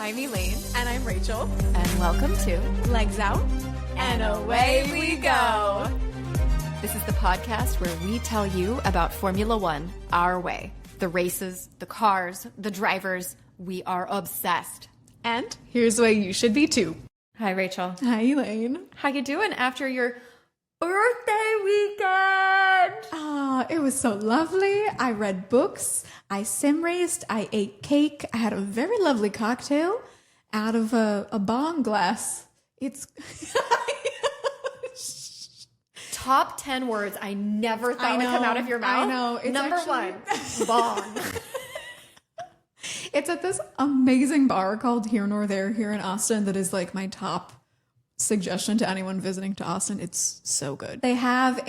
I'm Elaine. And I'm Rachel. And welcome to Legs Out. And Away We Go. This is the podcast where we tell you about Formula One our way. The races, the cars, the drivers. We are obsessed. And here's the way you should be too. Hi, Rachel. Hi, Elaine. How you doing after your birthday weekend? It was so lovely. I read books. I sim raced. I ate cake. I had a very lovely cocktail out of a bong glass. It's top 10 words I never thought would come out of your mouth. I know. It's Number actually... 1, bong. It's at this amazing bar called Here Nor There here in Austin that is like my top suggestion to anyone visiting to Austin. It's so good. They have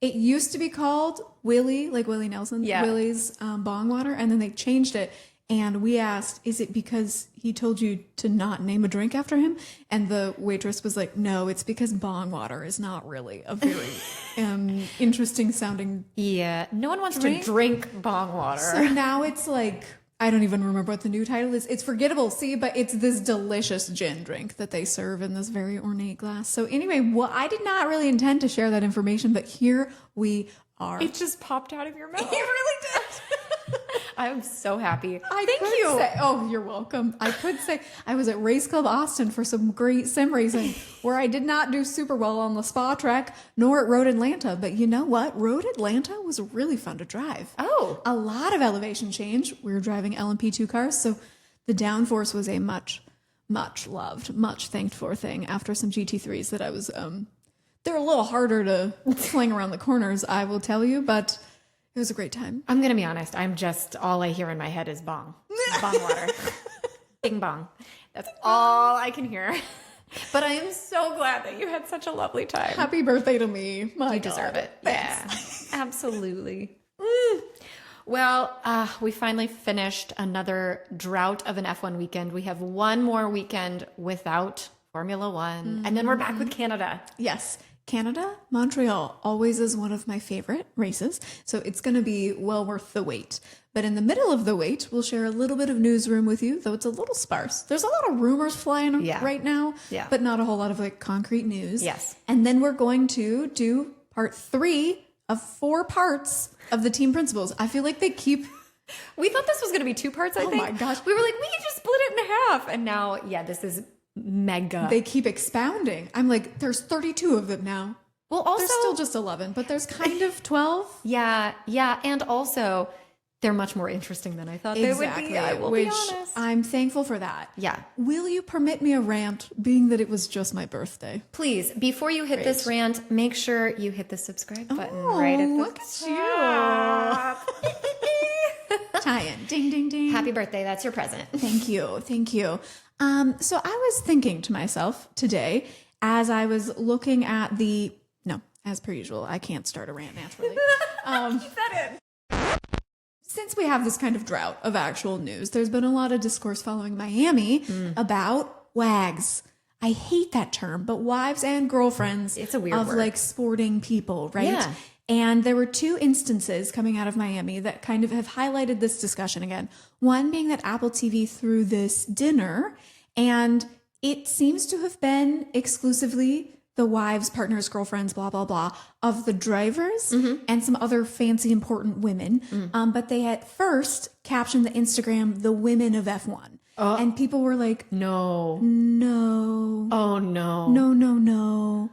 it used to be called Willie, like Willie Nelson, Willie's bong water, and then they changed it. And we asked, is it because he told you to not name a drink after him? And the waitress was like, no, it's because bong water is not really a very interesting sounding Yeah, no one wants to drink bong water. So now it's like, I don't even remember what the new title is. It's forgettable, see, but it's this delicious gin drink that they serve in this very ornate glass. So anyway, well, I did not really intend to share that information, but here we are. It just popped out of your mouth. It really did. I'm so happy. Thank you. Oh, you're welcome. I could say I was at Race Club Austin for some great sim racing where I did not do super well on the spa track nor at Road Atlanta. But you know what? Road Atlanta was really fun to drive. Oh. A lot of elevation change. We were driving LMP2 cars. So the downforce was a much loved, much thanked for thing after some GT3s that I was, they're a little harder to sling around the corners, I will tell you, but it was a great time. I'm going to be honest. All I hear in my head is bong. Bong water. Bing bong. That's all I can hear. But I am so glad that you had such a lovely time. Happy birthday to me. You deserve it. Thanks. Yeah, absolutely. Well, we finally finished another drought of an F1 weekend. We have one more weekend without Formula One. And then we're back with Canada. Yes. Canada, Montreal always is one of my favorite races, so it's going to be well worth the wait. But in the middle of the wait, we'll share a little bit of newsroom with you, though it's a little sparse. There's a lot of rumors flying right now, but not a whole lot of like concrete news. Yes. And then we're going to do part 3 of 4 parts of the team principles. I feel like they keep... We thought this was going to be 2 parts, I think. Oh my gosh. We were like, we could just split it in half. And now, this is... mega. They keep expounding. I'm like, there's 32 of them now. Well, also there's still just 11, but there's kind of 12. Yeah, and also they're much more interesting than I thought they would be. I will be honest. I'm thankful for that. Yeah. Will you permit me a rant, being that it was just my birthday? Please, before you hit this rant, make sure you hit the subscribe button right at the look at you. Tie-in. Ding, ding, ding. Happy birthday. That's your present. Thank you. Thank you. So I was thinking to myself today, as I was looking at as per usual, I can't start a rant naturally. Keep that in. Since we have this kind of drought of actual news, there's been a lot of discourse following Miami about WAGs. I hate that term, but wives and girlfriends it's a weird of word. Like sporting people, right? Yeah. And there were 2 instances coming out of Miami that kind of have highlighted this discussion again. One being that Apple TV threw this dinner, and it seems to have been exclusively the wives, partners, girlfriends, blah, blah, blah, of the drivers and some other fancy important women. But they at first captioned the Instagram, the women of F1. And people were like, No. Oh, no. No.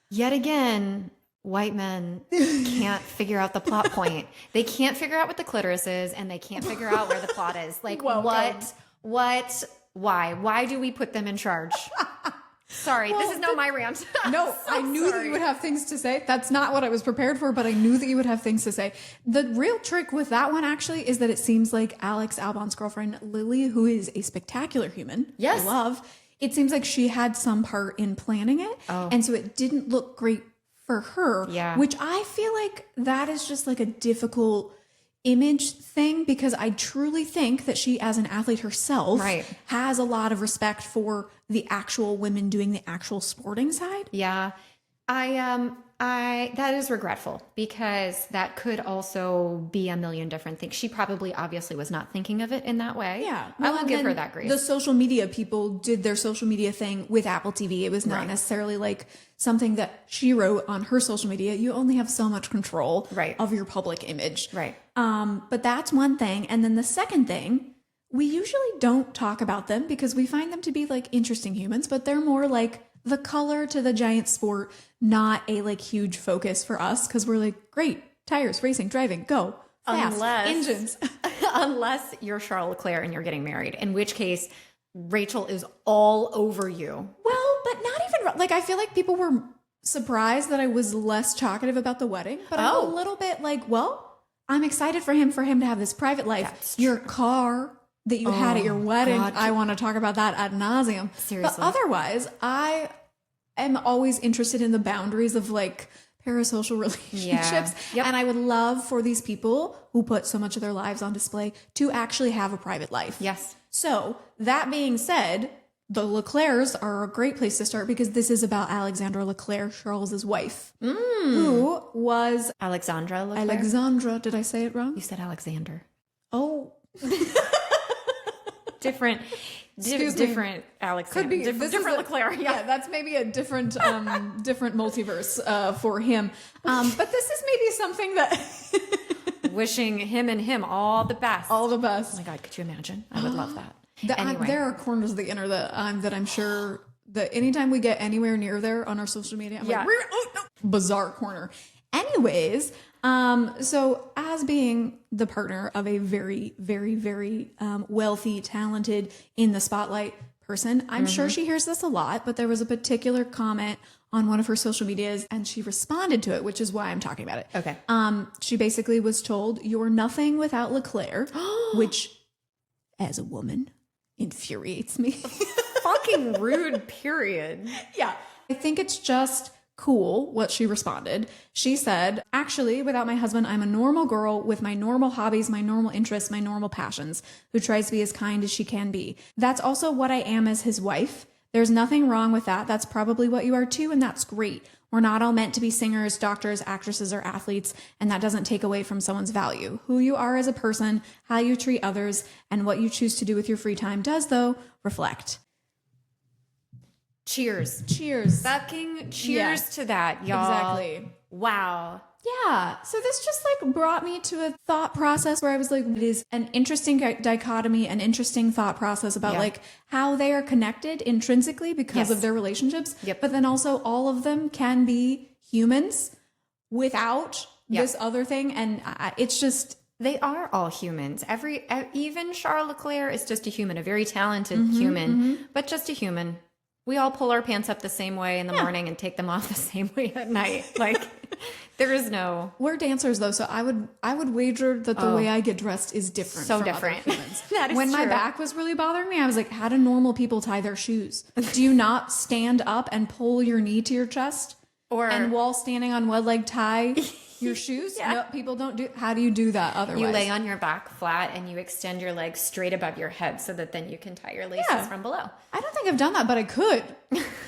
Yet again, white men can't figure out the plot point. They can't figure out what the clitoris is, and they can't figure out where the plot is. Like, why do we put them in charge? Sorry, this is not my rant. No, I knew that you would have things to say. That's not what I was prepared for, but I knew that you would have things to say. The real trick with that one, actually, is that it seems like Alex Albon's girlfriend, Lily, who is a spectacular human, yes, I love, it seems like she had some part in planning it. And so it didn't look great for her, which I feel like that is just like a difficult image thing, because I truly think that she, as an athlete herself, has a lot of respect for the actual women doing the actual sporting side. Yeah. that is regretful because that could also be a million different things. She probably obviously was not thinking of it in that way. Yeah. I will give her that grace. The social media people did their social media thing with Apple TV. It was not necessarily like something that she wrote on her social media. You only have so much control of your public image. Right. But that's one thing. And then the second thing, we usually don't talk about them because we find them to be like interesting humans, but they're more like the color to the giant sport, not a like huge focus for us because we're like, great, tires, racing, driving, go, fast, engines. Unless you're Charles Leclerc and you're getting married, in which case Rachel is all over you. Well, but not even, like I feel like people were surprised that I was less talkative about the wedding, but I'm a little bit like, well, I'm excited for him to have this private life. Your car that you had at your wedding. God. I want to talk about that ad nauseum. Seriously. But otherwise, I am always interested in the boundaries of like parasocial relationships. And I would love for these people who put so much of their lives on display to actually have a private life. Yes. So that being said, the Leclercs are a great place to start because this is about Alexandra Leclerc, Charles's wife, who was Alexandra Leclerc. Alexandra. Did I say it wrong? You said Alexander. Oh. Different Alex. Could be different Leclerc. Yeah, that's maybe a different different multiverse for him. But this is maybe something that wishing him and him all the best. All the best. Oh my God, could you imagine? I would love that. Anyway. There are corners of the internet that I'm sure that anytime we get anywhere near there on our social media, I'm like, oh, no. Bizarre corner. Anyways, so as being the partner of a very, very, very wealthy, talented, in the spotlight person, I'm sure she hears this a lot, but there was a particular comment on one of her social medias and she responded to it, which is why I'm talking about it. Okay. She basically was told, "You're nothing without Leclerc," which as a woman infuriates me. Fucking rude, period. Yeah. I think it's just cool what she responded. She said, "Actually, without my husband, I'm a normal girl with my normal hobbies, my normal interests, my normal passions, who tries to be as kind as she can be. That's also what I am as his wife. There's nothing wrong with that. That's probably what you are too, and that's great. We're not all meant to be singers, doctors, actresses, or athletes, and that doesn't take away from someone's value. Who you are as a person, how you treat others, and what you choose to do with your free time does, though, reflect." Cheers. Cheers. Fucking cheers to that, y'all. Exactly. Wow. Yeah. So this just like brought me to a thought process where I was like, it is an interesting dichotomy, an interesting thought process about like how they are connected intrinsically because of their relationships. Yep. But then also all of them can be humans without this other thing. And it's just, they are all humans. Even Charles Leclerc is just a human, a very talented human, but just a human. We all pull our pants up the same way in the morning and take them off the same way at night. Like there is no. We're dancers though, so I would wager that the way I get dressed is different. So from different. Other humans. That is when true. my back was really bothering me, I was like, how do normal people tie their shoes? Do you not stand up and pull your knee to your chest? And while standing on one leg tie your shoes? No, people don't do. How do you do that otherwise? You lay on your back flat and you extend your legs straight above your head so that then you can tie your laces from below. I don't think I've done that, but I could.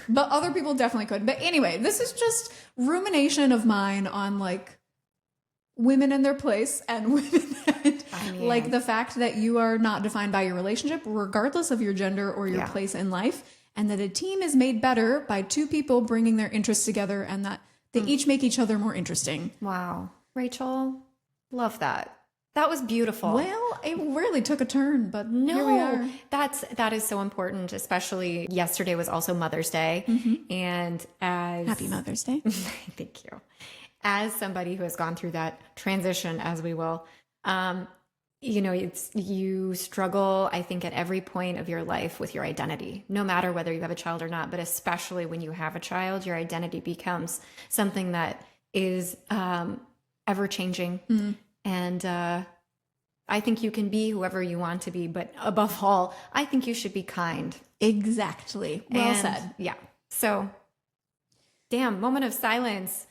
But other people definitely could. But anyway, this is just rumination of mine on like women in their place and women like the fact that you are not defined by your relationship, regardless of your gender or your place in life, and that a team is made better by two people bringing their interests together and that they each make each other more interesting. Wow. Rachel, love that. That was beautiful. Well, it really took a turn, but here we are. That is so important, especially yesterday was also Mother's Day. And as Happy Mother's Day. Thank you. As somebody who has gone through that transition, as we will, you know, you struggle, I think, at every point of your life with your identity, no matter whether you have a child or not, but especially when you have a child, your identity becomes something that is ever changing. And I think you can be whoever you want to be, but above all, I think you should be kind. Exactly. Well said. Yeah. So, damn, moment of silence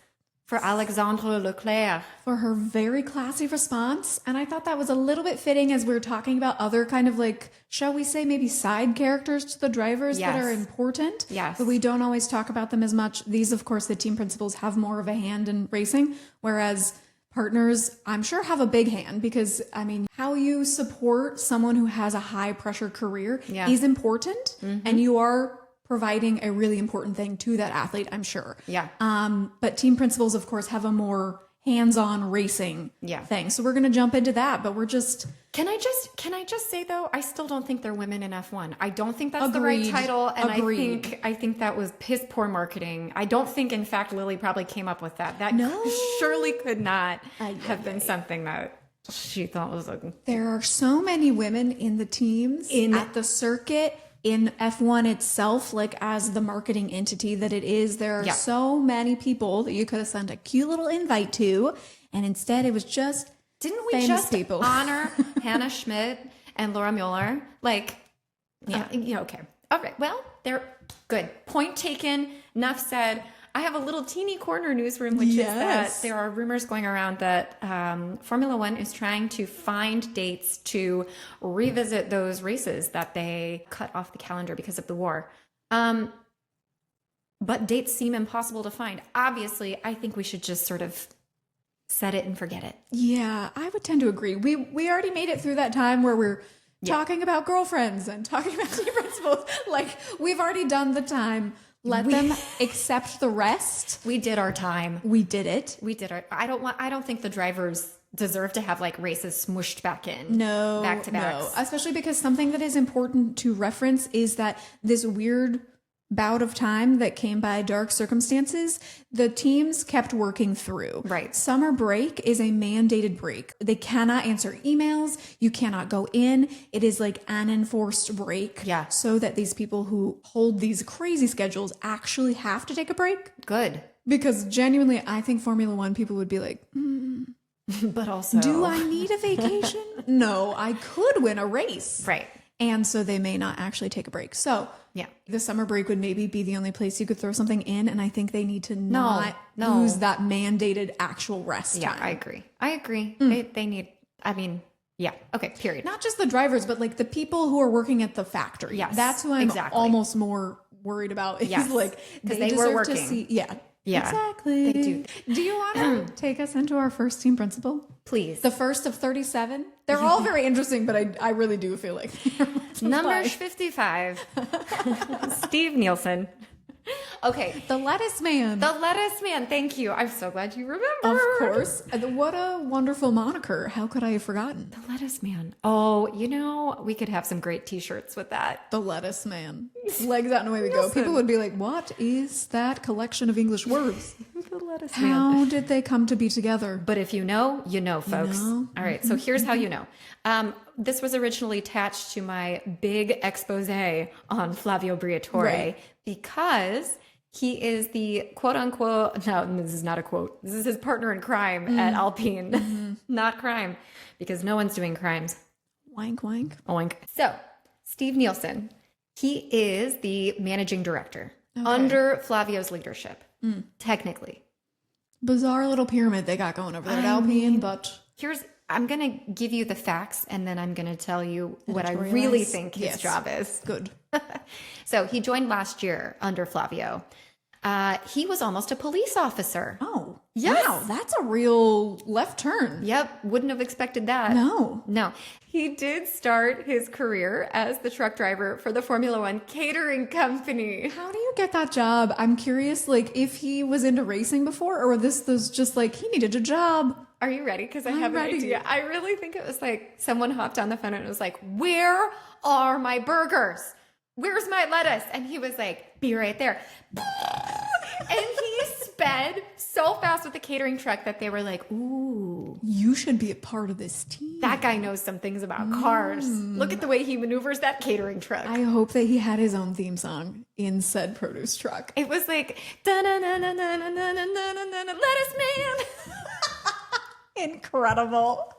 for Alexandra Leclerc. For her very classy response. And I thought that was a little bit fitting as we were talking about other kind of like, shall we say, maybe side characters to the drivers that are important. Yes. But we don't always talk about them as much. These, of course, the team principals have more of a hand in racing, whereas partners, I'm sure, have a big hand because, I mean, how you support someone who has a high pressure career is important. And you are providing a really important thing to that athlete, I'm sure. Yeah. But team principals, of course, have a more hands-on racing thing. So we're going to jump into that, but we're just... Can I just say though, I still don't think they're women in F1. I don't think that's the right title. And I think that was piss poor marketing. I don't think, in fact, Lily probably came up with that. That surely could not have been something that she thought was like... There are so many women in the teams, at the circuit, in F1 itself, like as the marketing entity that it is. There are so many people that you could have sent a cute little invite to, and instead it was just Didn't we just people. honor Hannah Schmidt and Laura Mueller? Like, okay. All right. Well, they're good. Point taken. Enough said. I have a little teeny corner newsroom, which is that there are rumors going around that Formula One is trying to find dates to revisit those races that they cut off the calendar because of the war. But dates seem impossible to find. Obviously, I think we should just sort of set it and forget it. Yeah, I would tend to agree. We already made it through that time where we're talking about girlfriends and talking about team principals. Like, we've already done the time. Let them accept the rest. We did our time. We did it. We did our... I don't think the drivers deserve to have like races smooshed back in. No. Back to back. No. Especially because something that is important to reference is that this weird bout of time that came by dark circumstances, the teams kept working through. Right. Summer break is a mandated break. They cannot answer emails. You cannot go in. It is like an enforced break. Yeah. So that these people who hold these crazy schedules actually have to take a break. Good. Because genuinely, I think Formula One people would be like, but also... do I need a vacation? No, I could win a race. Right. And so they may not actually take a break. So the summer break would maybe be the only place you could throw something in. And I think they need to not lose that mandated actual rest time. I agree. They need, I mean, okay, period. Not just the drivers, but like the people who are working at the factory. Yes, that's who I'm almost more worried about. Is like, they were working. To see, yeah, exactly. They do. Do you want to take us into our first team principal? Please. The first of 37. They're all very interesting, but I really do feel like number 55, Steve Nielsen. Okay. The lettuce man. The lettuce man. Thank you. I'm so glad you remember. Of course. What a wonderful moniker. How could I have forgotten? The lettuce man. Oh, we could have some great t-shirts with that. The lettuce man. Legs out and away we go. People would be like, what is that collection of English words? The lettuce man. How did they come to be together? But if you know, folks. All right. So here's how you know. This was originally attached to my big expose on Flavio Briatore because he is the quote unquote, no, this is not a quote. This is his partner in crime at Alpine, not crime, because no one's doing crimes. Wank, wank. Oink. So Steve Nielsen, he is the managing director under Flavio's leadership, technically. Bizarre little pyramid they got going over there at Alpine, but... I'm going to give you the facts, and then I'm going to tell you what I really think his job is. Good. So he joined last year under Flavio. He was almost a police officer. Oh, yes. Wow. That's a real left turn. Yep. Wouldn't have expected that. No. He did start his career as the truck driver for the Formula One catering company. How do you get that job? I'm curious, like, if he was into racing before, or this was just like he needed a job. Are you ready? Because I have an idea. I really think it was like someone hopped on the phone and was like, where are my burgers? Where's my lettuce? And he was like, be right there. And he sped so fast with the catering truck that they were like, ooh. You should be a part of this team. That guy knows some things about cars. Look at the way he maneuvers that catering truck. I hope that he had his own theme song in said produce truck. It was like, lettuce man. Incredible.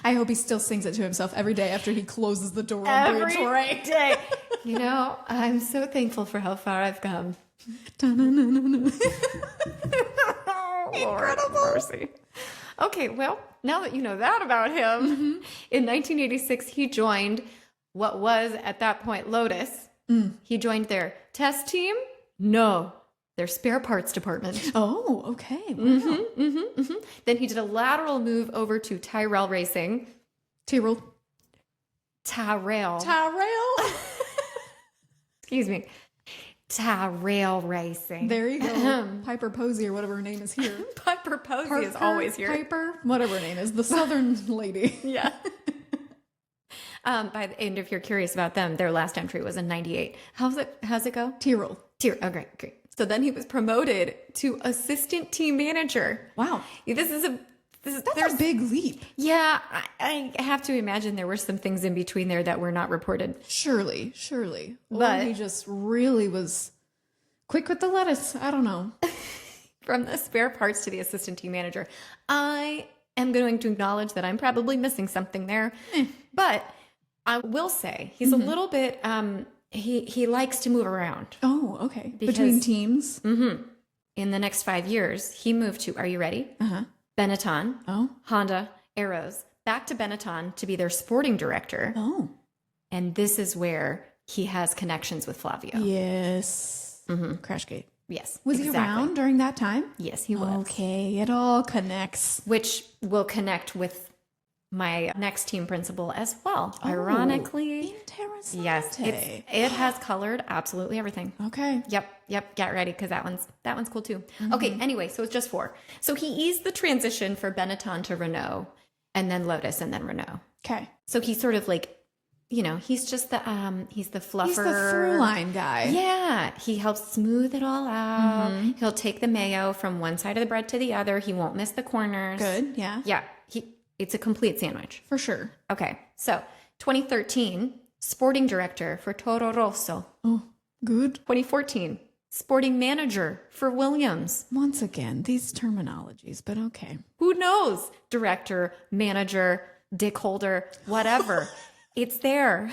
I hope he still sings it to himself every day after he closes the door on every day. I'm so thankful for how far I've come. Lord mercy. Okay, well, now that you know that about him, in 1986, he joined what was at that point Lotus. He joined their test team. No, their spare parts department. Oh, okay. Wow. Then he did a lateral move over to Tyrrell Racing. Tyrrell. Excuse me. Tyrrell Racing. There you go. Piper Posey or whatever her name is here. Piper Posey is always here. Piper, whatever her name is. The Southern lady. Yeah. By the end, if you're curious about them, their last entry was in 98. How's it go? Tyrrell. Oh, great. So then he was promoted to assistant team manager. Wow. That's a big leap. Yeah, I have to imagine there were some things in between there that were not reported. Surely. But or he just really was quick with the lettuce. I don't know. From the spare parts to the assistant team manager, I am going to acknowledge that I'm probably missing something there. But I will say he's a little bit, he likes to move around. Oh, okay. Between teams? In the next 5 years, he moved to, are you ready? Benetton, Honda, Arrows, back to Benetton to be their sporting director. Oh. And this is where he has connections with Flavio. Yes. Crashgate. Yes. Was he around during that time? Yes, he was. Okay, it all connects. Which will connect with my next team principal as well. Ironically. Interesting. Yes. It has colored absolutely everything. Okay. Yep. Get ready because that one's cool too. Okay. Anyway, so it's just 4. So he eased the transition for Benetton to Renault, and then Lotus, and then Renault. Okay. So he's sort of like, he's just the fluffer. He's the through line guy. Yeah. He helps smooth it all out. He'll take the mayo from one side of the bread to the other. He won't miss the corners. Good. Yeah. Yeah. It's a complete sandwich. For sure. Okay. So 2013, sporting director for Toro Rosso. Oh, good. 2014, sporting manager for Williams. Once again, these terminologies, but okay. Who knows? Director, manager, dick holder, whatever. It's there.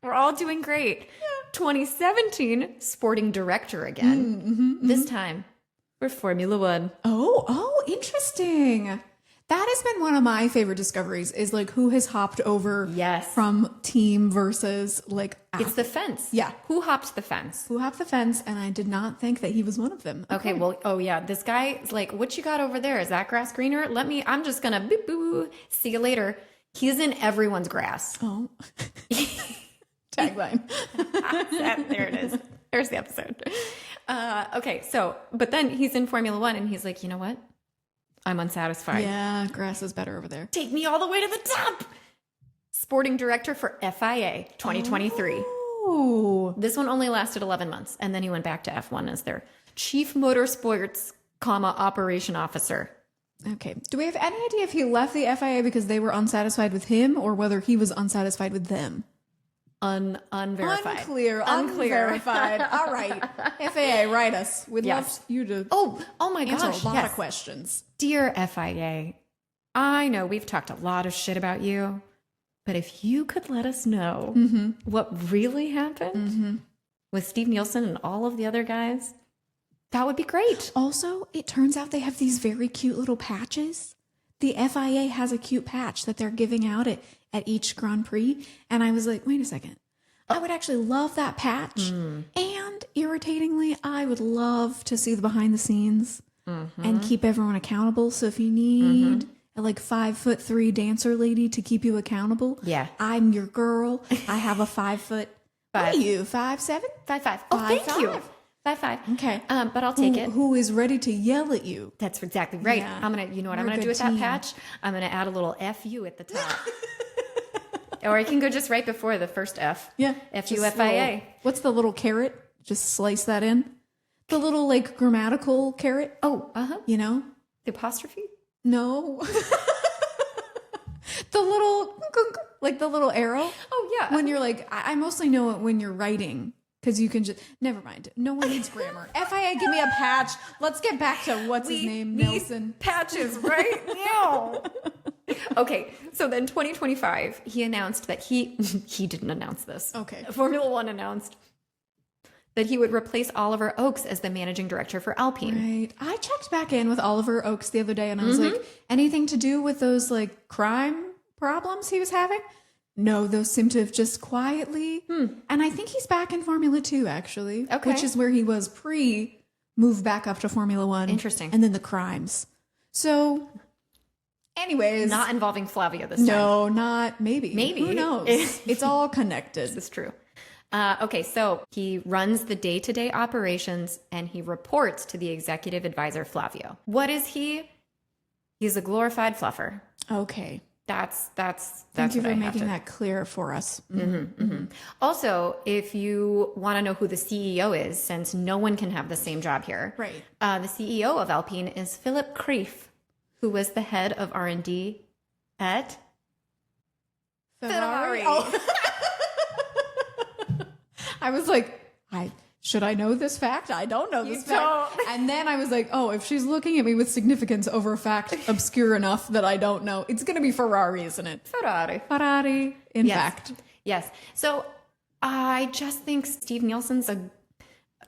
We're all doing great. 2017, sporting director again. This time for Formula One. Oh, interesting. That has been one of my favorite discoveries is like who has hopped over from team versus like it's the fence. Yeah. Who hopped the fence? Who hopped the fence? And I did not think that he was one of them. Okay. Well, this guy is like, what you got over there? Is that grass greener? I'm just going to boop, boop, see you later. He's in everyone's grass. Oh. Tagline. There it is. There's the episode. Okay. So, but then he's in Formula One and he's like, you know what? I'm unsatisfied. Yeah, grass is better over there. Take me all the way to the top. Sporting director for FIA 2023. Oh. This one only lasted 11 months. And then he went back to F1 as their chief motorsports, operation officer. Okay. Do we have any idea if he left the FIA because they were unsatisfied with him or whether he was unsatisfied with them? Unverified. Unclear. Unverified. All right. FAA, write us. We'd love you to oh my answer gosh, a lot of questions. Dear FIA, I know we've talked a lot of shit about you, but if you could let us know what really happened with Steve Nielsen and all of the other guys, that would be great. Also, it turns out they have these very cute little patches. The FIA has a cute patch that they're giving out at each Grand Prix. And I was like, wait a second. I would actually love that patch. And irritatingly, I would love to see the behind the scenes and keep everyone accountable. So if you need a like 5'3" dancer lady to keep you accountable, I'm your girl. I have a 5 foot. What are you? 5'7"? 5'5". Oh, thank you. 5'5". Okay. But I'll take it. Who is ready to yell at you? That's exactly right. Yeah. I'm going to, what I'm going to do with that patch? I'm going to add a little FU at the top. Or I can go just right before the first F. Yeah. FUFIA. What's the little carrot? Just slice that in. The little like grammatical carrot. Oh, You know? The apostrophe? No. The little arrow. Oh, yeah. When you're like, I mostly know it when you're writing. Because you can just, never mind. No one needs grammar. FIA, give me a patch. Let's get back to what's his name, Nielsen. Patches right now. Okay, so then 2025, he announced that he didn't announce this. Okay. Formula One announced that he would replace Oliver Oakes as the managing director for Alpine. Right. I checked back in with Oliver Oakes the other day and I was like, anything to do with those like crime problems he was having? No, those seem to have just quietly. And I think he's back in Formula 2, actually. Okay. Which is where he was move back up to Formula 1. Interesting. And then the crimes. So, anyways. Not involving Flavio this time. No, not maybe. Maybe. Who knows? It's all connected. This is true. Okay, so he runs the day-to-day operations and he reports to the executive advisor, Flavio. What is he? He's a glorified fluffer. Okay. That's Thank you what for I have making to- that clear for us. Also, if you want to know who the CEO is, since no one can have the same job here, Right. The CEO of Alpine is Philip Krief, who was the head of R&D at Ferrari. Oh. I was like, should I know this fact? I don't know this fact. And then I was like, oh, if she's looking at me with significance over a fact obscure enough that I don't know, it's going to be Ferrari, isn't it? Ferrari, in fact. Yes. So I just think Steve Nielsen's a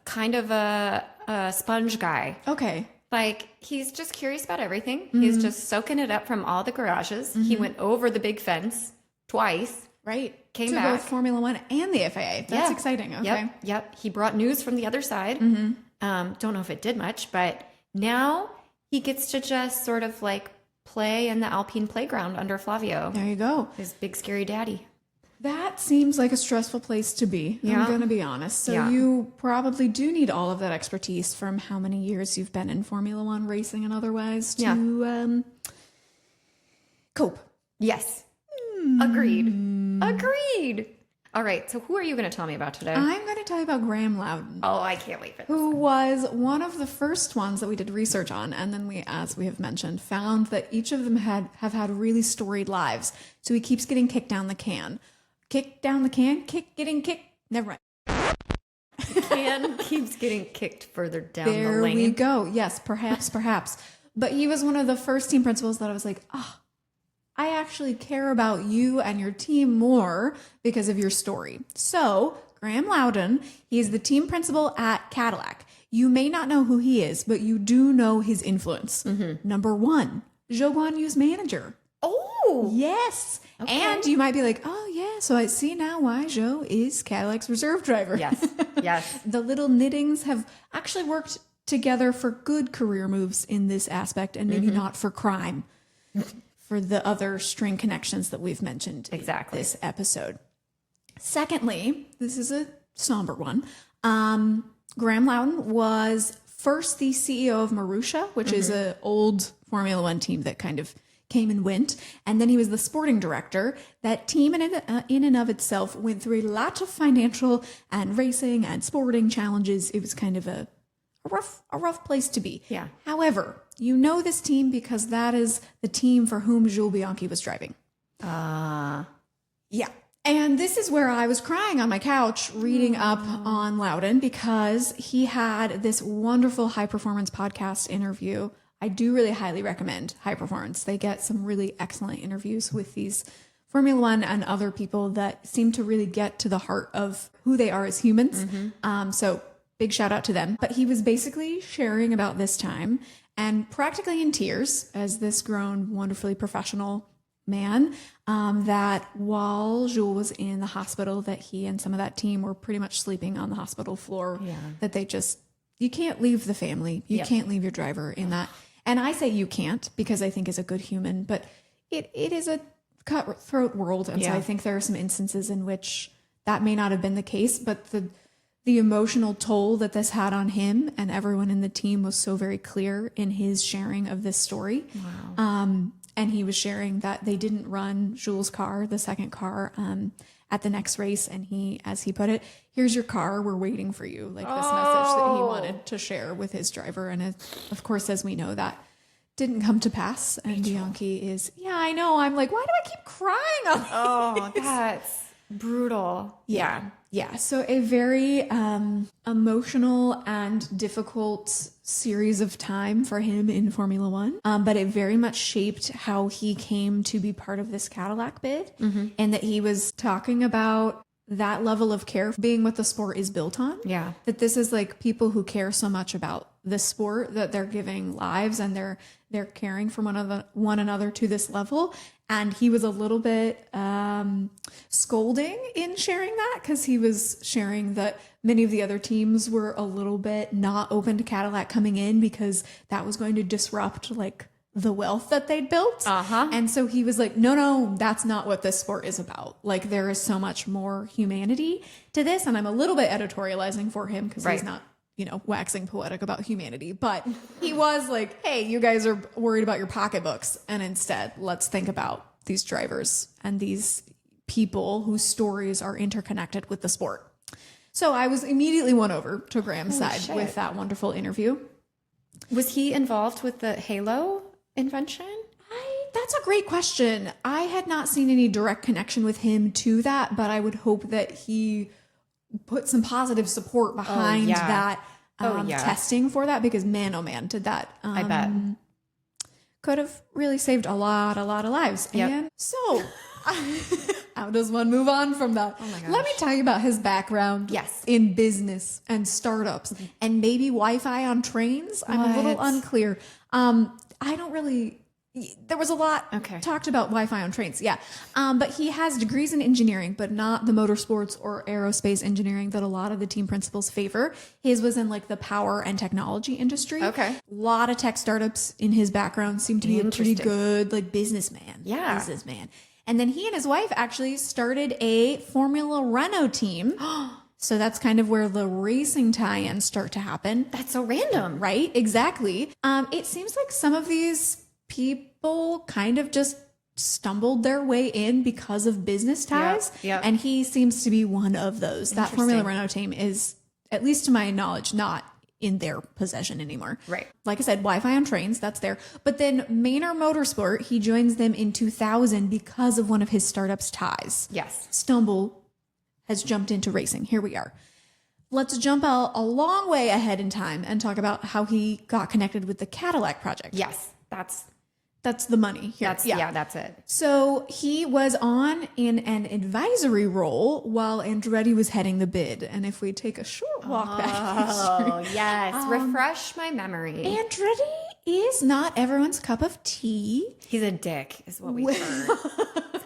kind of a sponge guy. Okay. Like, he's just curious about everything. He's just soaking it up from all the garages. He went over the big fence twice. Right. Came to back. both Formula 1 and the FAA. That's exciting. Okay. Yep. He brought news from the other side. Don't know if it did much, but now he gets to just sort of like play in the Alpine playground under Flavio, There you go. his big scary daddy. That seems like a stressful place to be. Yeah. I'm going to be honest. So you probably do need all of that expertise from how many years you've been in Formula 1 racing and otherwise to cope. Yes. Agreed. All right. So who are you going to tell me about today? I'm going to tell you about Graeme Lowdon, Oh, I can't wait for this. who was one of the first ones that we did research on. And then we, as we have mentioned, found that each of them have had really storied lives. So he keeps getting kicked down the can. Getting kicked. Never mind. Can keeps getting kicked further down There the lane. we go. Yes, perhaps. But he was one of the first team principals that I was like, I actually care about you and your team more because of your story. So, Graeme Lowdon, he is the team principal at Cadillac. You may not know who he is, but you do know his influence. Number one, Zhou Guanyu's manager. Oh, Yes. Okay. And you might be like, oh, yeah, so I see now why Zhou is Cadillac's reserve driver. yes. The little knittings have actually worked together for good career moves in this aspect and maybe not for crime. For the other string connections that we've mentioned in this episode. Secondly, this is a somber one. Graeme Lowdon was first the CEO of Marussia, which is an old Formula One team that kind of came and went. And then he was the sporting director. That team in and of itself went through a lot of financial and racing and sporting challenges. It was kind of a rough place to be. Yeah. However, you know this team because that is the team for whom Jules Bianchi was driving. Yeah. And this is where I was crying on my couch reading up on Lowdon because he had this wonderful high performance podcast interview. I do really highly recommend High Performance. They get some really excellent interviews with these Formula One and other people that seem to really get to the heart of who they are as humans. So big shout out to them. But he was basically sharing about this time and practically in tears as this grown, wonderfully professional man, that while Jules was in the hospital, that he and some of that team were pretty much sleeping on the hospital floor, that they just, you can't leave the family. You can't leave your driver in that. And I say you can't because I think is a good human, but it is a cutthroat world. And so I think there are some instances in which that may not have been the case, but the emotional toll that this had on him and everyone in the team was so very clear in his sharing of this story. Wow. And he was sharing that they didn't run Jules' car, the second car, at the next race. And he, as he put it, here's your car. We're waiting for you. Like this message that he wanted to share with his driver. And of course, as we know, that didn't come to pass. And Bianchi is, I know. I'm like, why do I keep crying on this? Oh, that's brutal. Yeah. So a very emotional and difficult series of time for him in Formula One. But it very much shaped how he came to be part of this Cadillac bid. And that he was talking about that level of care being what the sport is built on. Yeah. That this is like people who care so much about the sport that they're giving lives and they're caring for one another to this level. And he was a little bit scolding in sharing that, because he was sharing that many of the other teams were a little bit not open to Cadillac coming in because that was going to disrupt like the wealth that they'd built. And so he was like, no, that's not what this sport is about. Like, there is so much more humanity to this. And I'm a little bit editorializing for him because he's not, waxing poetic about humanity. But he was like, hey, you guys are worried about your pocketbooks. And instead, let's think about these drivers and these people whose stories are interconnected with the sport. So I was immediately won over to Graeme's side with that wonderful interview. Was he involved with the halo invention? That's a great question. I had not seen any direct connection with him to that, but I would hope that he put some positive support behind that testing for that, because man, oh man, did that. I bet. Could have really saved a lot of lives. Yep. And so how does one move on from that? Oh my gosh. Let me tell you about his background in business and startups and maybe Wi-Fi on trains. I'm a little unclear. I don't really... There was a lot talked about Wi-Fi on trains. Yeah. But he has degrees in engineering, but not the motorsports or aerospace engineering that a lot of the team principals favor. His was in like the power and technology industry. Okay. A lot of tech startups in his background seem to be a pretty good like businessman. Yeah. Businessman. And then he and his wife actually started a Formula Renault team. So that's kind of where the racing tie-ins start to happen. That's so random. Right? Exactly. It seems like some of these people kind of just stumbled their way in because of business ties. Yep. And he seems to be one of those. That Formula Renault team is, at least to my knowledge, not in their possession anymore. Right. Like I said, Wi-Fi on trains, that's there. But then Manor Motorsport, he joins them in 2000 because of one of his startups' ties. Yes. Stumble has jumped into racing. Here we are. Let's jump a long way ahead in time and talk about how he got connected with the Cadillac project. Yes. That's the money here. That's it. So he was in an advisory role while Andretti was heading the bid. And if we take a short walk back in history. Oh, yes. Refresh my memory. Andretti is not everyone's cup of tea. He's a dick, is what we heard.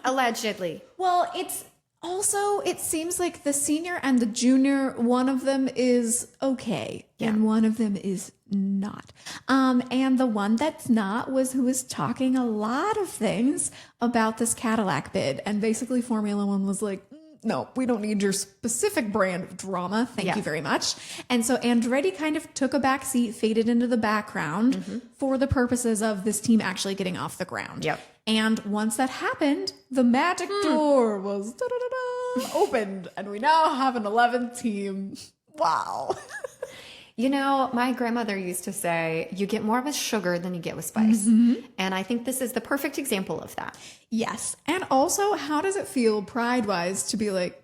Allegedly. Well, it's also, it seems like the senior and the junior, one of them is okay. And one of them is not. And the one that's not was who was talking a lot of things about this Cadillac bid. And basically Formula One was like, no, we don't need your specific brand of drama. Thank you very much. And so Andretti kind of took a back seat, faded into the background for the purposes of this team actually getting off the ground. Yep. And once that happened, the magic door was opened. And we now have an 11th team. Wow. You know, my grandmother used to say, you get more with sugar than you get with spice. And I think this is the perfect example of that. Yes. And also, how does it feel pride-wise to be like,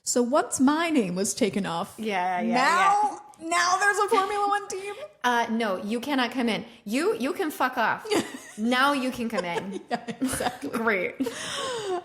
so once my name was taken off, now there's a Formula One team? No, you cannot come in. You can fuck off. Now you can come in. Yeah, exactly. Great.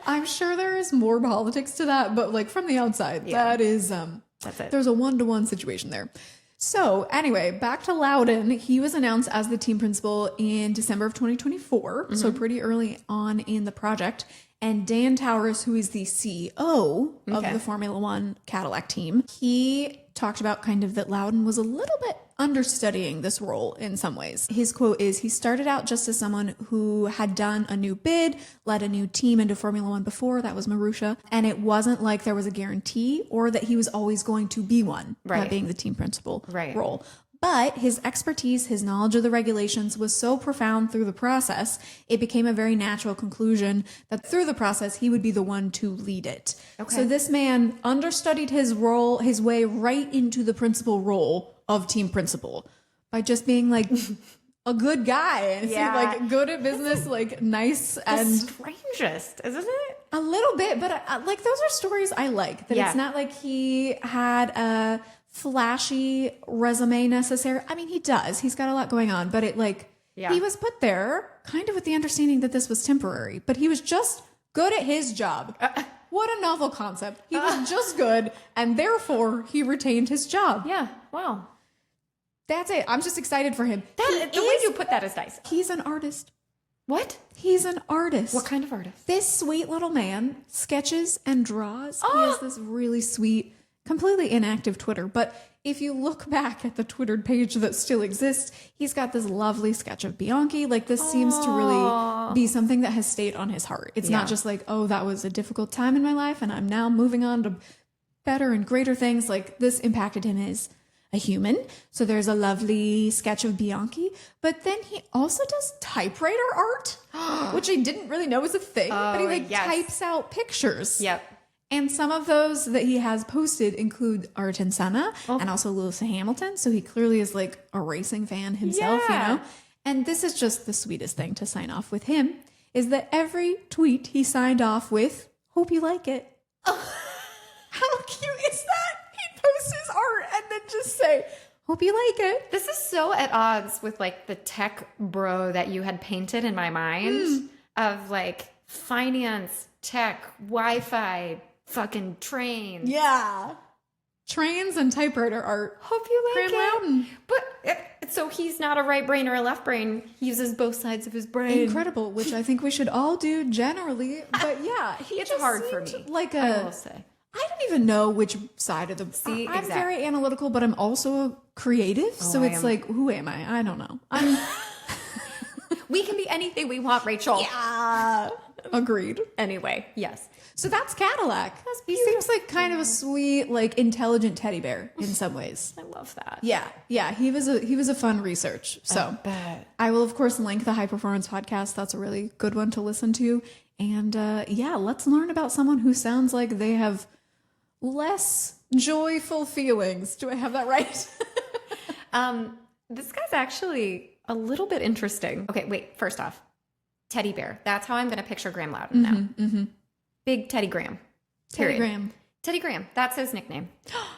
I'm sure there is more politics to that, but like from the outside, that is, that's it. There's a one-to-one situation there. So anyway, back to Lowdon. He was announced as the team principal in December of 2024. So pretty early on in the project. And Dan Towers, who is the CEO of the Formula One Cadillac team, he talked about kind of that Lowdon was a little bit understudying this role in some ways. His quote is, he started out just as someone who had done a new bid, led a new team into Formula One before, that was Marussia, and it wasn't like there was a guarantee or that he was always going to be one, that being the team principal role. But his expertise, his knowledge of the regulations was so profound through the process, it became a very natural conclusion that through the process, he would be the one to lead it. Okay. So this man understudied his role, his way right into the principal role of team principal by just being like a good guy and like good at business, like nice and strangest, isn't it? A little bit, but like those are stories I like. That it's not like he had a flashy resume necessary. I mean, he does. He's got a lot going on, but it like he was put there kind of with the understanding that this was temporary, but he was just good at his job. What a novel concept. He was just good, and therefore he retained his job. Yeah. Wow. That's it. I'm just excited for him. The way you put that is nice. He's an artist. What? He's an artist. What kind of artist? This sweet little man sketches and draws. He has this really sweet, completely inactive Twitter. But if you look back at the Twittered page that still exists, he's got this lovely sketch of Bianchi. Like, this seems to really be something that has stayed on his heart. It's not just like, oh, that was a difficult time in my life and I'm now moving on to better and greater things. Like, this impacted him as a human. So there's a lovely sketch of Bianchi, but then he also does typewriter art, which I didn't really know was a thing, but he types out pictures. Yep. And some of those that he has posted include Ayrton Senna and also Lewis Hamilton. So he clearly is like a racing fan himself, you know? And this is just the sweetest thing to sign off with him, is that every tweet he signed off with, hope you like it. How cute is that? He posts his art and then just say, hope you like it. This is so at odds with like the tech bro that you had painted in my mind of like finance, tech, Wi-Fi, fucking trains. Yeah. Trains and typewriter art. Hope you like Graeme it. Lowdon. But so he's not a right brain or a left brain. He uses both sides of his brain. Incredible, which I think we should all do generally. But yeah, It's hard for me. Like I will say. I don't even know which side of the... See, I'm exactly. very analytical, but I'm also a creative. So it's like, who am I? I don't know. We can be anything we want, Rachel. Yeah. Agreed. Anyway, yes. So that's Cadillac. That's he seems like kind of a sweet, like intelligent teddy bear in some ways. I love that. Yeah. Yeah. He was a fun research. So I will, of course, link the High Performance Podcast. That's a really good one to listen to. And yeah, let's learn about someone who sounds like they have less joyful feelings. Do I have that right? This guy's actually a little bit interesting. Okay, wait. First off, teddy bear. That's how I'm going to picture Graeme Lowdon now. Mm-hmm. Big Teddy Graeme. Teddy Graeme. Teddy Graeme. That's his nickname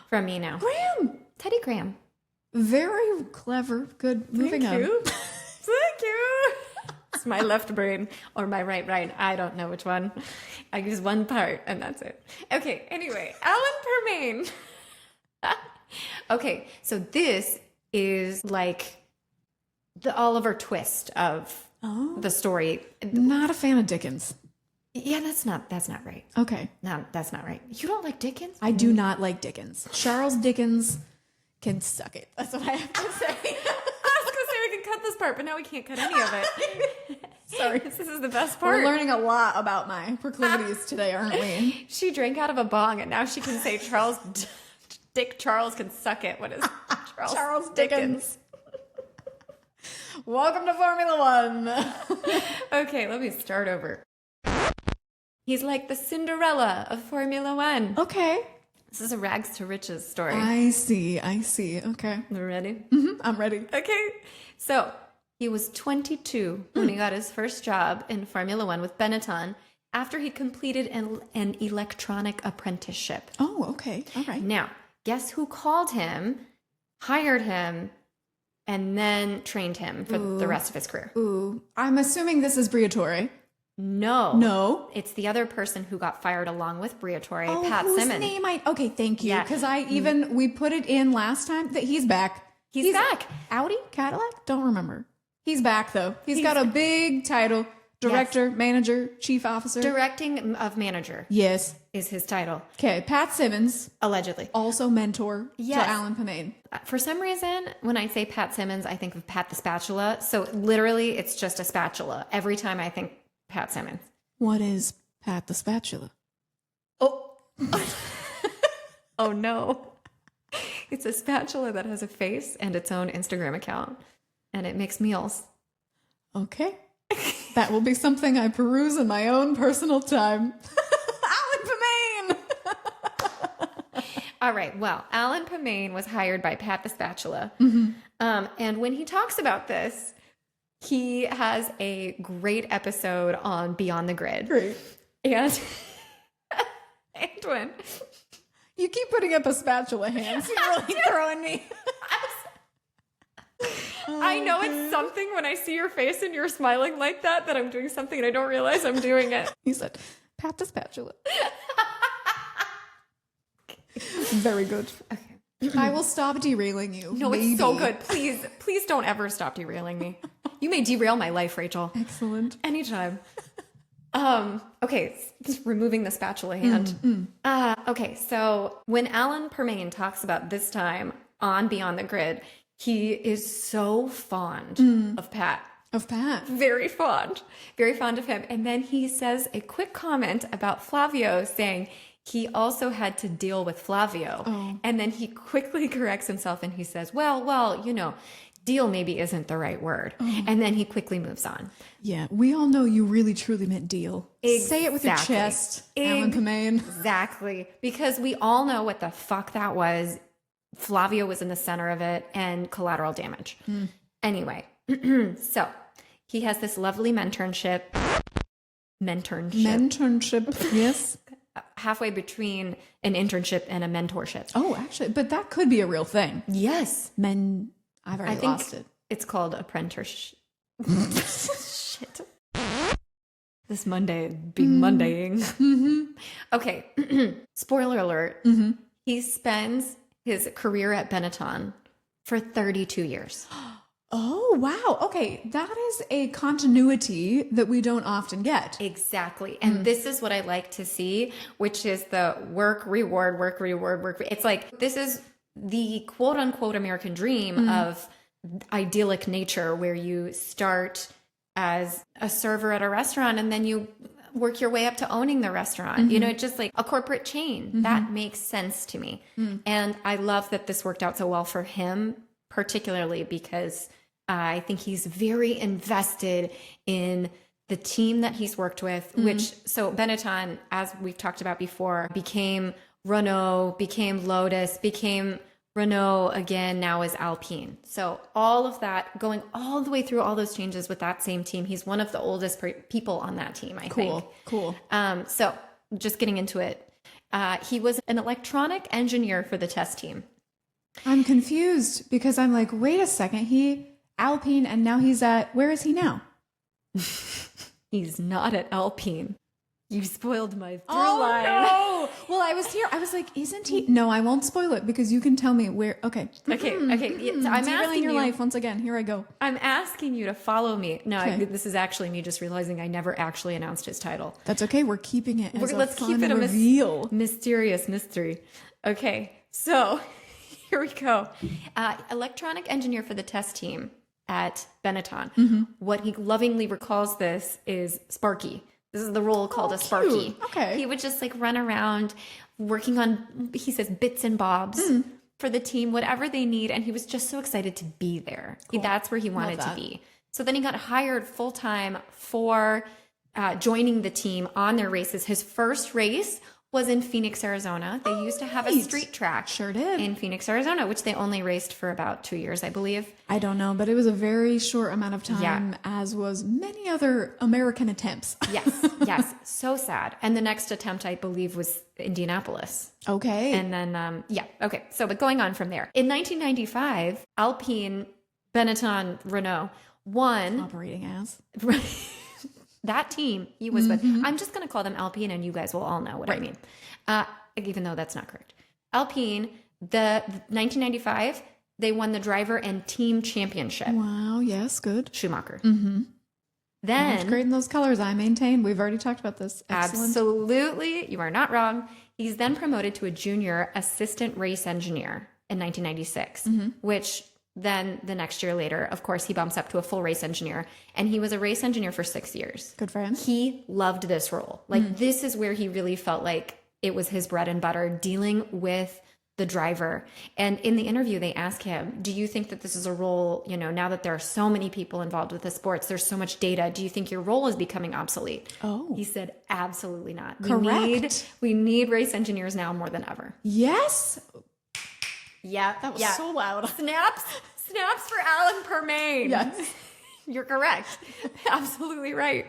from me now. Graeme. Teddy Graeme. Very clever. Good. Moving on. Thank you. It's my left brain or my right brain. I don't know which one. I use one part and that's it. Okay, anyway, Alan Permane. Okay, so this is like the Oliver Twist of the story. Not a fan of Dickens. Yeah, that's not right. Okay. No, that's not right. You don't like Dickens? I do not like Dickens. Charles Dickens can suck it. That's what I have to say. I was going to say we can cut this part, but now we can't cut any of it. Sorry, this is the best part. We're learning a lot about my proclivities today, aren't we? She drank out of a bong, and now she can say Dick Charles can suck it. What is Charles Dickens? Welcome to Formula One. Okay, let me start over. He's like the Cinderella of Formula One. Okay. This is a rags to riches story. I see. Okay. You ready? Mm-hmm. I'm ready. Okay. So he was 22 when he got his first job in Formula One with Benetton after he completed an electronic apprenticeship. Oh, okay. All right. Now, guess who called him, hired him, and then trained him for the rest of his career? Ooh. I'm assuming this is Briatore. No. It's the other person who got fired along with Briatore, Pat whose Simmons. name okay, thank you. Yeah. Because we put it in last time that he's back. He's back. Audi? Cadillac? Don't remember. He's back, though. He's got a big title. Director, manager, chief officer. Directing of manager. Yes. Is his title. Okay, Pat Simmons. Allegedly. Also mentor to Yes. Alan Permane. For some reason, when I say Pat Simmons, I think of Pat the Spatula. So literally, it's just a spatula. Every time I think Pat Simmons. What is Pat the Spatula? Oh. Oh, no. It's a spatula that has a face and its own Instagram account. And it makes meals. Okay. That will be something I peruse in my own personal time. Alan Permane! All right. Well, Alan Permane was hired by Pat the Spatula. Mm-hmm. And when he talks about this, he has a great episode on Beyond the Grid. Great. And when... You keep putting up a spatula hands. You're really throwing me. I know it's something when I see your face and you're smiling like that I'm doing something and I don't realize I'm doing it. He said, Pat the Spatula. Very good. Okay. I will stop derailing you. No, maybe. it's so good. Please don't ever stop derailing me. You may derail my life, Rachel. Excellent. Anytime. Okay, just removing the spatula hand. Okay, so when Alan Permane talks about this time on Beyond the Grid, he is so fond of Pat. Of Pat. Very fond of him. And then he says a quick comment about Flavio, saying he also had to deal with Flavio. Oh. And then he quickly corrects himself and he says, well, deal maybe isn't the right word. Oh. And then he quickly moves on. Yeah, we all know you really truly meant deal. Exactly. Say it with your chest, Alan Permane. Exactly. Because we all know what the fuck that was. Flavio was in the center of it and collateral damage. Anyway, so he has this lovely mentorship, yes. halfway between an internship and a mentorship. Oh, actually, but that could be a real thing. Yes. I've already lost it. It's called apprenticeship. Shit. This Monday being Mondaying. Okay. Spoiler alert. He spends his career at Benetton for 32 years. Oh, wow. Okay. That is a continuity that we don't often get. Exactly. And this is what I like to see, which is the work, reward, work, reward, work. It's like, this is the quote unquote American dream of idyllic nature, where you start as a server at a restaurant and then you work your way up to owning the restaurant. It's just like a corporate chain. That makes sense to me. And I love that this worked out so well for him, particularly because I think he's very invested in the team that he's worked with, so Benetton, as we've talked about before, became Renault, became Lotus, became Renault again, now is Alpine. So all of that, going all the way through all those changes with that same team. He's one of the oldest people on that team, I think. Cool. So just getting into it. He was an electronic engineer for the test team. I'm confused because I'm like, wait a second. Alpine, and now he's where is he now? He's not at Alpine. You spoiled my through line. No. Well, I was here. I was like, isn't he? No, I won't spoil it because you can tell me where. Okay. Okay. Yeah, so I'm asking your you, life once again. Here I go. I'm asking you to follow me. No, this is actually me just realizing I never actually announced his title. That's okay. We're keeping it as Let's fun keep it reveal. Mysterious mystery. Okay. So here we go. Electronic engineer for the test team at Benetton. What he lovingly recalls this is Sparky. This is the role called a Sparky. Cute. Okay. He would just like run around working on, he says, bits and bobs for the team, whatever they need. And he was just so excited to be there. Cool. That's where he wanted to be. So then he got hired full time for joining the team on their races. His first race was in Phoenix, Arizona. They used to have a street track. Sure did. In Phoenix, Arizona, which they only raced for about 2 years, I believe. I don't know, but it was a very short amount of time, as was many other American attempts. Yes. So sad. And the next attempt, I believe, was Indianapolis. Okay. And then, okay. So, but going on from there. In 1995, Alpine, Benetton, Renault won. Operating as. That team he was with, I'm just going to call them Alpine and you guys will all know what I mean. Even though that's not correct. Alpine, the 1995, they won the driver and team championship. Wow, yes, good. Schumacher. Then great in those colors, I maintain. We've already talked about this. Excellent. Absolutely. You are not wrong. He's then promoted to a junior assistant race engineer in 1996, which then the next year later, of course, he bumps up to a full race engineer, and he was a race engineer for 6 years. Good for him. He loved this role. Like this is where he really felt like it was his bread and butter, dealing with the driver. And in the interview, they ask him, do you think that this is a role, now that there are so many people involved with the sports, there's so much data, do you think your role is becoming obsolete? Oh. He said, absolutely not. Correct. We need race engineers now more than ever. Yes. Yeah. That was so loud. Snaps for Alan Permane. Yes. You're correct. Absolutely right.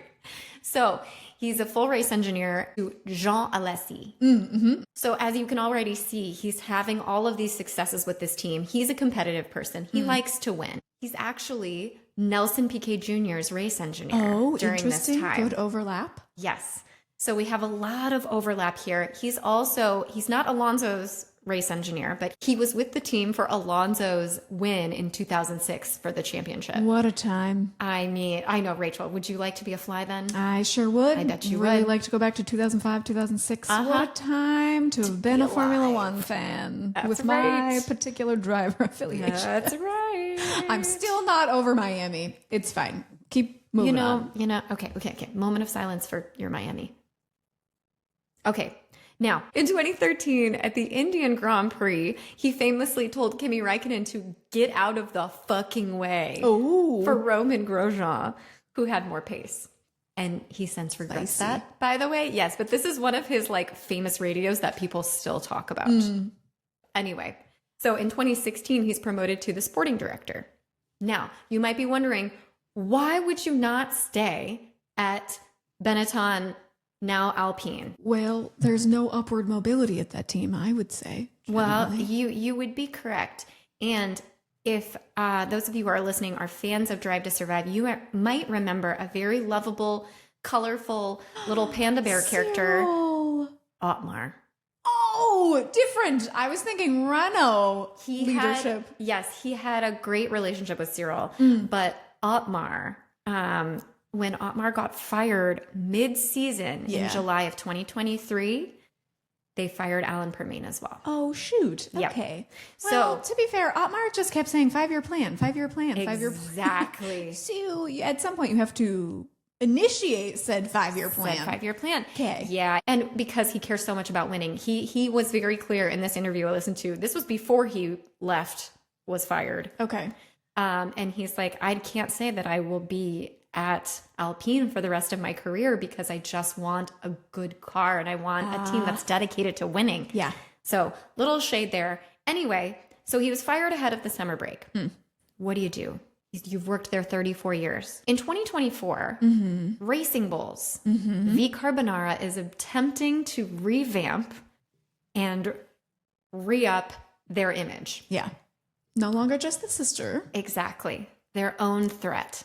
So he's a full race engineer to Jean Alesi. So as you can already see, he's having all of these successes with this team. He's a competitive person. He likes to win. He's actually Nelson Piquet Jr.'s race engineer during this time. Good overlap. Yes. So we have a lot of overlap here. He's not Alonso's race engineer, but he was with the team for Alonso's win in 2006 for the championship. What a time. I mean, I know, Rachel, would you like to be a fly then? I sure would. I bet you really would. like to go back to 2005, 2006. What a time to have been a Formula One fan with my particular driver affiliation. That's right. I'm still not over Miami. It's fine. Keep moving on. Okay. Moment of silence for your Miami. Okay. Now, in 2013, at the Indian Grand Prix, he famously told Kimi Räikkönen to get out of the fucking way for Romain Grosjean, who had more pace. And he since regrets that, by the way. Yes, but this is one of his like famous radios that people still talk about. Anyway, so in 2016, he's promoted to the sporting director. Now, you might be wondering, why would you not stay at Benetton, now Alpine? Well, there's no upward mobility at that team, I would say. Well, you would be correct. And if those of you who are listening are fans of Drive to Survive, you might remember a very lovable, colorful little panda bear character, Otmar. Oh, different. I was thinking Renault leadership. He had a great relationship with Cyril, but Otmar, when Otmar got fired mid-season in July of 2023, they fired Alan Permane as well. Oh, shoot. Yep. Okay. Well, to be fair, Otmar just kept saying 5-year plan, 5-year plan, 5-year plan. Exactly. So at some point you have to initiate said 5-year plan. Said 5-year plan. Okay. Yeah. And because he cares so much about winning, he was very clear in this interview I listened to. This was before he was fired. Okay. And he's like, I can't say that I will be at Alpine for the rest of my career because I just want a good car and I want a team that's dedicated to winning. Yeah. So little shade there. Anyway, so he was fired ahead of the summer break. What do you do? You've worked there 34 years. In 2024, Racing Bulls, V Carbonara is attempting to revamp and re-up their image. Yeah. No longer just the sister. Exactly. Their own threat.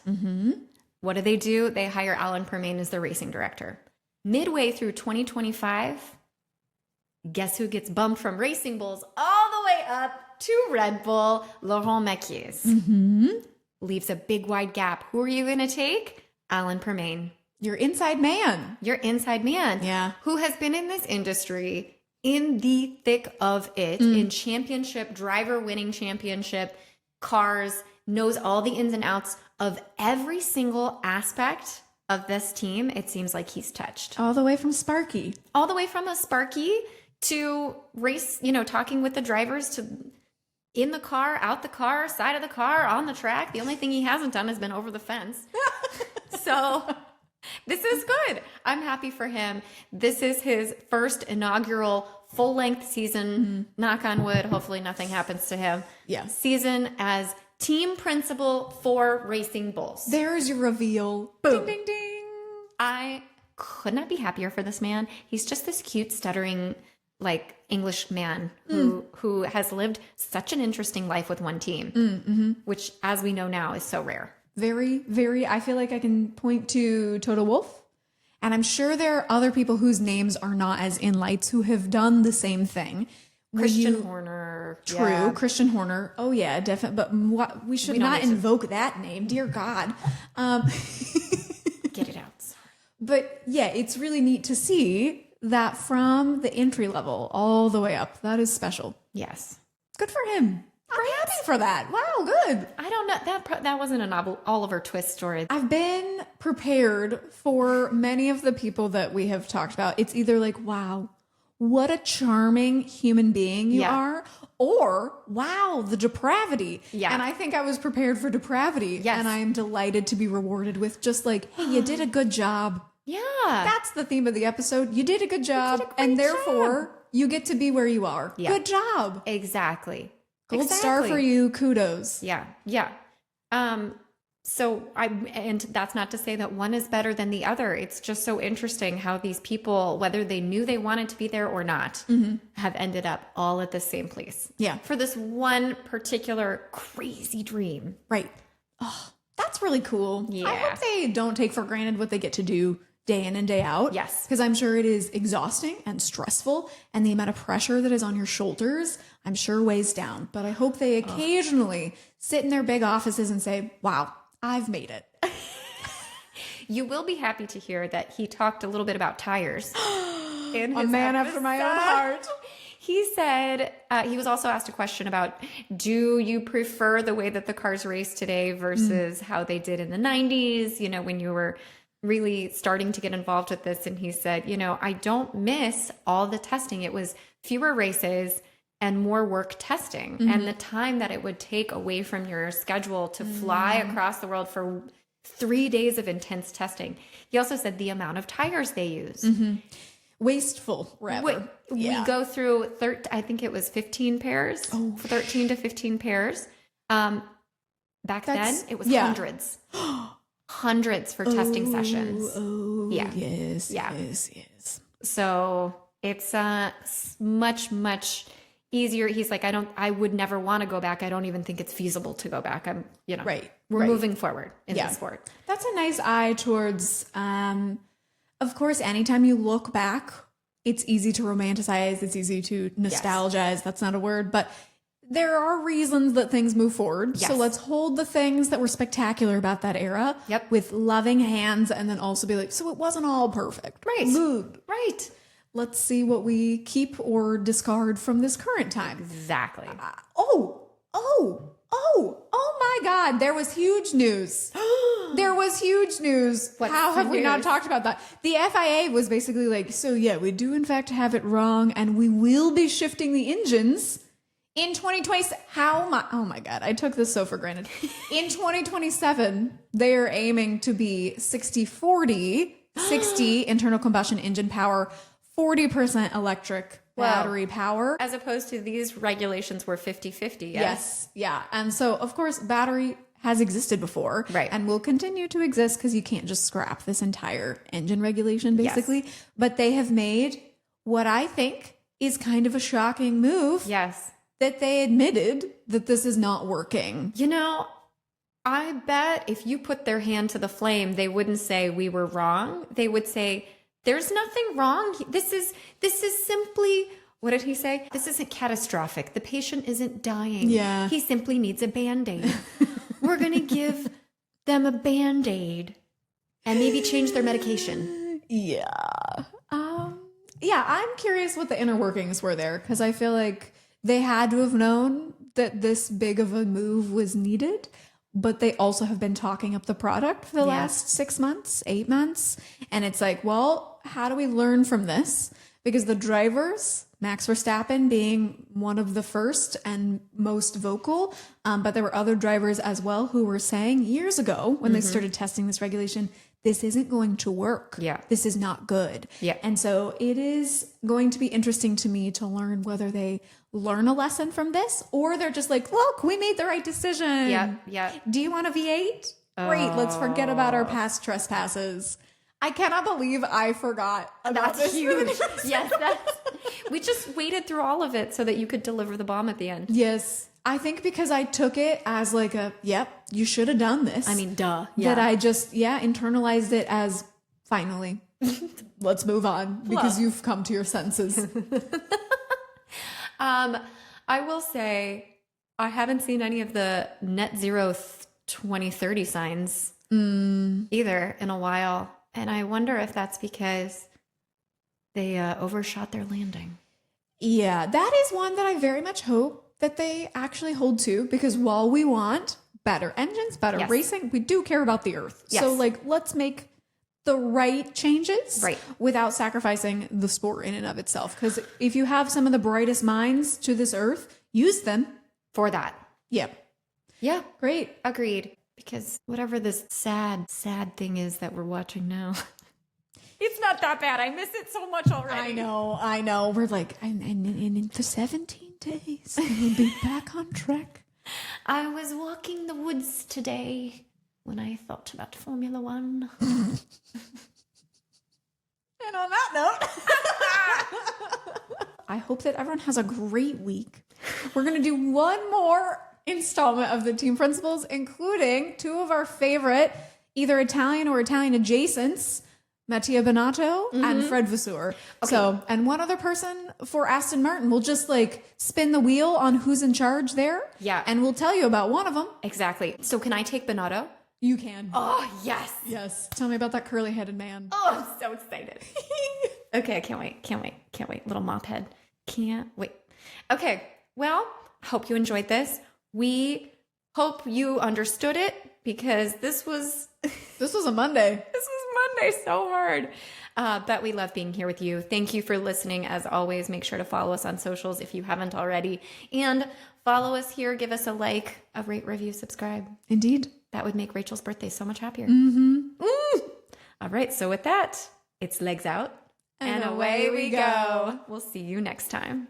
What do? They hire Alan Permane as the racing director. Midway through 2025, guess who gets bumped from Racing Bulls all the way up to Red Bull? Laurent Mekies. Leaves a big wide gap. Who are you going to take? Alan Permane. Your inside man. Your inside man. Yeah. Who has been in this industry in the thick of it, in championship, driver winning championship, cars, knows all the ins and outs of every single aspect of this team. It seems like he's touched. All the way from Sparky. All the way from a Sparky to race, talking with the drivers, to in the car, out the car, side of the car, on the track. The only thing he hasn't done has been over the fence. So this is good. I'm happy for him. This is his first inaugural full-length season. Knock on wood. Hopefully nothing happens to him. Yeah. Season as team principal for Racing Bulls. There's your reveal. Boom. Ding, ding, ding. I could not be happier for this man. He's just this cute, stuttering, like English man who has lived such an interesting life with one team, which, as we know now, is so rare. Very, very. I feel like I can point to Toto Wolff, and I'm sure there are other people whose names are not as in lights who have done the same thing. Christian Horner. True. Yeah. Christian Horner. Oh, yeah, definitely. But we should not invoke that name. Dear God. Get it out. But yeah, it's really neat to see that from the entry level all the way up. That is special. Yes. Good for him. I'm happy for that. Wow, good. I don't know. That wasn't an Oliver Twist story. I've been prepared for many of the people that we have talked about. It's either like, wow, what a charming human being you are, or wow, the depravity. Yeah. And I think I was prepared for depravity. Yes. And I am delighted to be rewarded with just like, hey, you did a good job. Yeah. That's the theme of the episode. You did a good job, and therefore you get to be where you are. Yeah. Good job. Exactly. Gold star for you. Kudos. Yeah. Yeah. And that's not to say that one is better than the other. It's just so interesting how these people, whether they knew they wanted to be there or not, have ended up all at the same place. Yeah. For this one particular crazy dream. Right. Oh, that's really cool. Yeah. I hope they don't take for granted what they get to do day in and day out. Yes. Because I'm sure it is exhausting and stressful, and the amount of pressure that is on your shoulders, I'm sure weighs down. But I hope they occasionally sit in their big offices and say, wow, I've made it. You will be happy to hear that he talked a little bit about tires. In his A man episode. after my own heart. He said, he was also asked a question about, do you prefer the way that the cars race today versus how they did in the 90s, you know, when you were really starting to get involved with this? And he said, you know, I don't miss all the testing. It was fewer races and more work testing, and the time that it would take away from your schedule to fly across the world for 3 days of intense testing. He also said the amount of tires they use. Wasteful, rather. We go through, I think it was 15 pairs, 13 to 15 pairs. Back then, it was hundreds. Hundreds for testing sessions. Yes. So it's much easier. He's like, I would never want to go back. I don't even think it's feasible to go back. We're moving forward in the sport. That's a nice eye towards, of course, anytime you look back, it's easy to romanticize. It's easy to nostalgize. Yes. That's not a word, but there are reasons that things move forward. Yes. So let's hold the things that were spectacular about that era with loving hands, and then also be like, so it wasn't all perfect. Right. Right. Let's see what we keep or discard from this current time. Exactly. Oh my God. There was huge news. There was huge news. How have we not talked about that? The FIA was basically like, so yeah, we do in fact have it wrong, and we will be shifting the engines in 2020. Oh my God. I took this so for granted. In 2027, they are aiming to be 60-40, 60 internal combustion engine power, 40% electric battery power. As opposed to these regulations were 50-50. Yes. Yeah. And so, of course, battery has existed before. Right. And will continue to exist because you can't just scrap this entire engine regulation, basically. Yes. But they have made what I think is kind of a shocking move. Yes. That they admitted that this is not working. You know, I bet if you put their hand to the flame, they wouldn't say we were wrong. They would say, there's nothing wrong. This is simply, what did he say? This isn't catastrophic. The patient isn't dying. Yeah. He simply needs a Band-Aid. We're going to give them a Band-Aid and maybe change their medication. Yeah. I'm curious what the inner workings were there, because I feel like they had to have known that this big of a move was needed. But they also have been talking up the product for the last 6 months, 8 months. And it's like, well, how do we learn from this? Because the drivers, Max Verstappen being one of the first and most vocal, but there were other drivers as well who were saying years ago when they started testing this regulation, this isn't going to work. Yeah. This is not good. Yeah. And so it is going to be interesting to me to learn whether they learn a lesson from this, or they're just like, look, we made the right decision. Yeah. Do you want a V8? Great. Let's forget about our past trespasses. I cannot believe I forgot about That's this. huge. Yes. We just waited through all of it so that you could deliver the bomb at the end. Yes. I think because I took it as like you should have done this. I mean, duh. Yeah. That I just, internalized it as finally, let's move on because you've come to your senses. I will say I haven't seen any of the net zero 2030 signs either in a while. And I wonder if that's because they overshot their landing. Yeah, that is one that I very much hope that they actually hold to, because while we want better engines, better racing, we do care about the earth. Yes. So let's make the right changes without sacrificing the sport in and of itself. Because if you have some of the brightest minds to this earth, use them for that. Yeah. Yeah. Great. Agreed. Because whatever this sad thing is that we're watching now, it's not that bad. I miss it so much already. I know. We're like, in the 17 days, we'll be back on track. I was walking the woods today when I thought about Formula One. And on that note, I hope that everyone has a great week. We're going to do one more installment of the Team Principles, including two of our favorite, either Italian or Italian adjacents, Mattia Bonato, and Fred Vasseur. Okay. So, and one other person for Aston Martin. We'll just like spin the wheel on who's in charge there. Yeah. And we'll tell you about one of them. Exactly. So can I take Bonato? You can. Oh, yes. Yes. Tell me about that curly-headed man. Oh, I'm so excited. Okay, I can't wait. Little mop head. Can't wait. Okay, well, hope you enjoyed this. We hope you understood it because this was a Monday. This was Monday so hard. But we love being here with you. Thank you for listening. As always, make sure to follow us on socials if you haven't already. And follow us here. Give us a like, a rate, review, subscribe. Indeed. That would make Rachel's birthday so much happier. All right, so with that, it's legs out. And away we go. We'll see you next time.